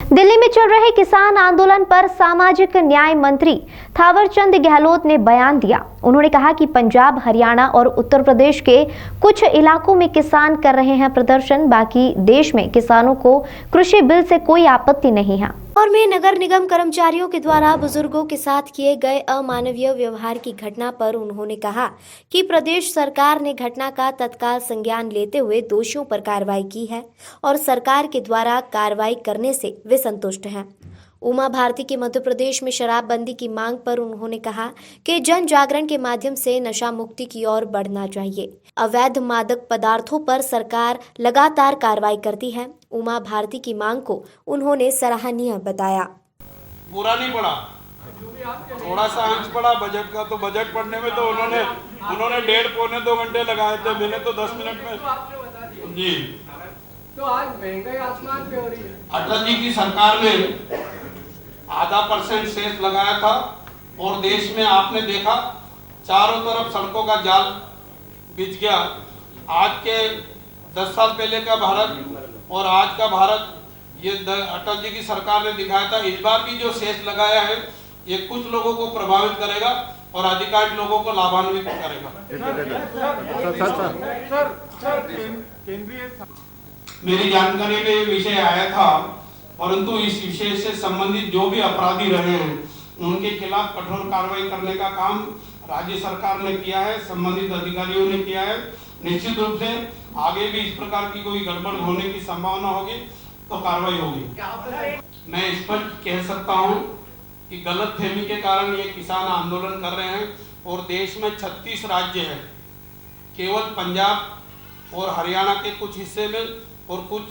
दिल्ली में चल रहे किसान आंदोलन पर सामाजिक न्याय मंत्री थावरचंद गहलोत ने बयान दिया। उन्होंने कहा कि पंजाब, हरियाणा और उत्तर प्रदेश के कुछ इलाकों में किसान कर रहे हैं प्रदर्शन, बाकी देश में किसानों को कृषि बिल से कोई आपत्ति नहीं है। और में नगर निगम कर्मचारियों के द्वारा बुजुर्गों के साथ किए गए अमानवीय व्यवहार की घटना पर उन्होंने कहा कि प्रदेश सरकार ने घटना का तत्काल संज्ञान लेते हुए दोषियों पर कार्रवाई की है और सरकार के द्वारा कार्रवाई करने से वे संतुष्ट हैं। उमा भारती की मध्य प्रदेश में शराबबंदी की मांग पर उन्होंने कहा कि जन जागरण के माध्यम से नशा मुक्ति की ओर बढ़ना चाहिए। अवैध मादक पदार्थों पर सरकार लगातार कार्रवाई करती है। उमा भारती की मांग को उन्होंने सराहनीय बताया। पूरा नहीं पड़ा, थोड़ा सा अंश पड़ा बजट का, तो बजट पढ़ने में तो उन्होंने 1.5-2 घंटे लगाए थे, मैंने तो 10 मिनट में जी। तो आज महंगाई आसमान पे हो रही है। अटल जी की सरकार ने 0.5% सेस लगाया था और देश में आपने देखा चारों तरफ सड़कों का जाल बिछ गया। आज के 10 साल पहले का भारत और आज का भारत, ये अटल जी की सरकार ने दिखाया था। इस बार भी जो सेस लगाया है ये कुछ लोगों को प्रभावित करेगा और अधिकांश लोगों को लाभान्वित करेगा। मेरी जानकारी में ये विषय आया था, परंतु इस विषय से संबंधित जो भी अपराधी रहे हैं उनके खिलाफ कठोर कार्रवाई करने का काम राज्य सरकार ने किया है, संबंधित अधिकारियों ने किया है। निश्चित रूप से आगे भी इस प्रकार की कोई गड़बड़ होने की संभावना होगी तो कार्रवाई होगी। मैं स्पष्ट कह सकता हूं कि गलतफहमी के कारण ये किसान आंदोलन कर रहे हैं और देश में 36 राज्य हैं, केवल पंजाब और हरियाणा के कुछ हिस्से में और कुछ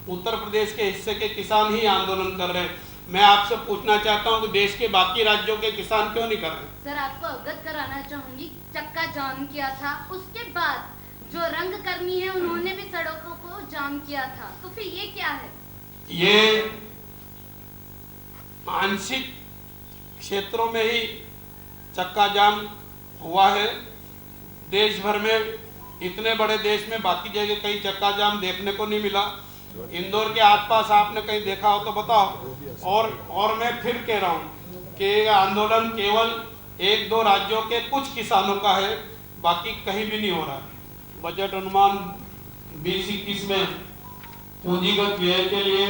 उत्तर प्रदेश के हिस्से के किसान ही आंदोलन कर रहे हैं। मैं आपसे पूछना चाहता हूं कि देश के बाकी राज्यों के किसान क्यों नहीं कर रहे? सर, आपको अवगत कराना चाहूंगी, चक्का जाम किया था, उसके बाद जो रंगकर्मी है उन्होंने भी सड़कों को जाम किया था, तो फिर ये क्या है? ये आंशिक क्षेत्रों में ही चक्का जाम हुआ है। देश भर में, इतने बड़े देश में बाकी जगह कहीं चक्का जाम देखने को नहीं मिला। इंदौर के आसपास आपने कहीं देखा हो तो बताओ। और मैं फिर कह रहा हूं कि आंदोलन केवल 1-2 राज्यों के कुछ किसानों का है, बाकी कहीं भी नहीं हो रहा। बजट अनुमान 2021 में पूंजीगत व्यय के लिए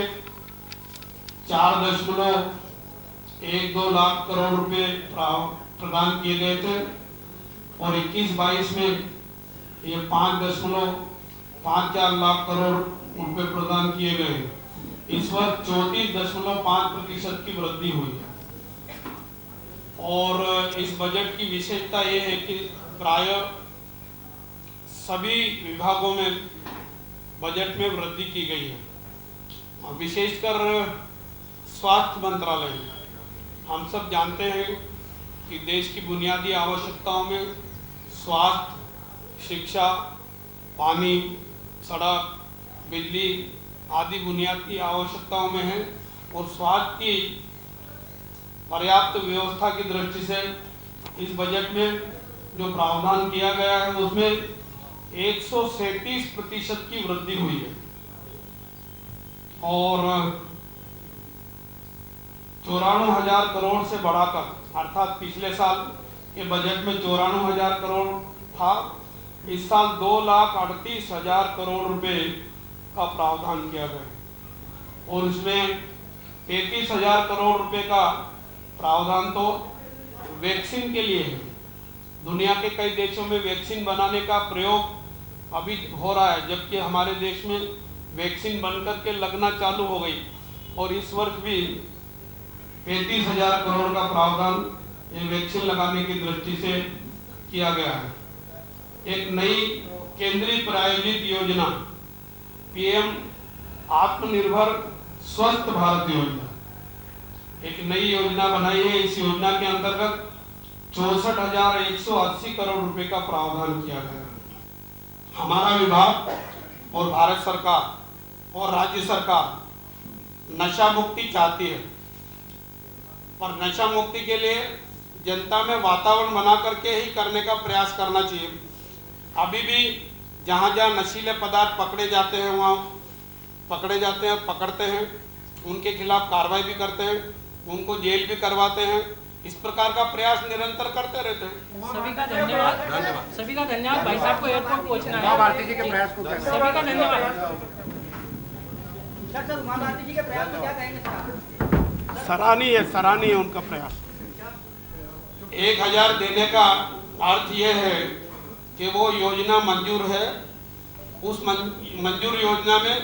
4.12 लाख करोड़ रुपए प्रदान किए गए थे और 21-22 में ये 5.54 लाख करोड़ रुपए प्रदान किए गए। इस वर्ष 34.5% की वृद्धि हुई है। और इस बजट की विशेषता ये है कि प्राय सभी विभागों में बजट में वृद्धि की गई है, और विशेषकर स्वास्थ्य मंत्रालय में। हम सब जानते हैं कि देश की बुनियादी आवश्यकताओं में स्वास्थ्य, शिक्षा, पानी, सड़क, बिजली आदि बुनियादी आवश्यकताओं में है। और स्वास्थ्य की पर्याप्त व्यवस्था की दृष्टि से इस बजट में जो प्रावधान किया गया है उसमें 137% की वृद्धि हुई है और 94,000 करोड़ से बढ़ाकर, अर्थात पिछले साल के बजट में 94,000 करोड़ था, इस साल 2,38,000 करोड़ रुपए का प्रावधान किया गया और इसमें 33,000 करोड़ रुपए का प्रावधान तो वैक्सीन के लिए है। दुनिया के कई देशों में वैक्सीन बनाने का प्रयोग अभी हो रहा है, जबकि हमारे देश में वैक्सीन बनकर के लगना चालू हो गई। और इस वर्ष भी 35,000 करोड़ का प्रावधान ये वैक्सीन लगाने की दृष्टि से किया गया है। एक नई केंद्रीय प्रायोजित योजना पीएम आत्मनिर्भर स्वस्थ भारत योजना, एक नई योजना बनाई है। इस योजना के अंतर्गत 64,180 करोड़ रुपए का प्रावधान किया गया है। हमारा विभाग और भारत सरकार और राज्य सरकार नशा मुक्ति चाहती है, पर नशा मुक्ति के लिए जनता में वातावरण बना करके ही करने का प्रयास करना चाहिए। अभी भी जहाँ जहाँ नशीले पदार्थ पकड़े जाते हैं वहाँ पकड़ते हैं उनके खिलाफ कार्रवाई भी करते हैं, उनको जेल भी करवाते हैं। इस प्रकार का प्रयास निरंतर करते रहते हैं। सभी का धन्यवाद। सभी का धन्यवाद। भाई साहब को एयरपोर्ट पहुंचना है। उमा भारती जी के प्रयास को सभी का धन्यवाद। सर उमा भारती जी के प्रयास को क्या कहेंगे? सराहनीय है उनका प्रयास। 1000 देने का अर्थ यह है कि वो योजना मंजूर है। उस मंजूर योजना में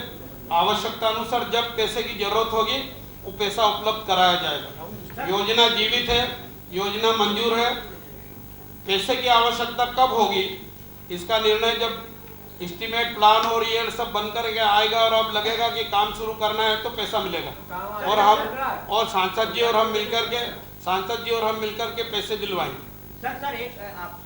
आवश्यकता अनुसार जब पैसे की जरूरत होगी वो पैसा उपलब्ध कराया जाएगा। योजना जीवित है, योजना मंजूर है। पैसे की आवश्यकता कब होगी इसका निर्णय जब एस्टीमेट प्लान और ये सब बन करके आएगा और अब लगेगा कि काम शुरू करना है तो पैसा मिलेगा। और हम और सांसद जी और हम मिलकर के पैसे दिलवाएंगे। सर एक आप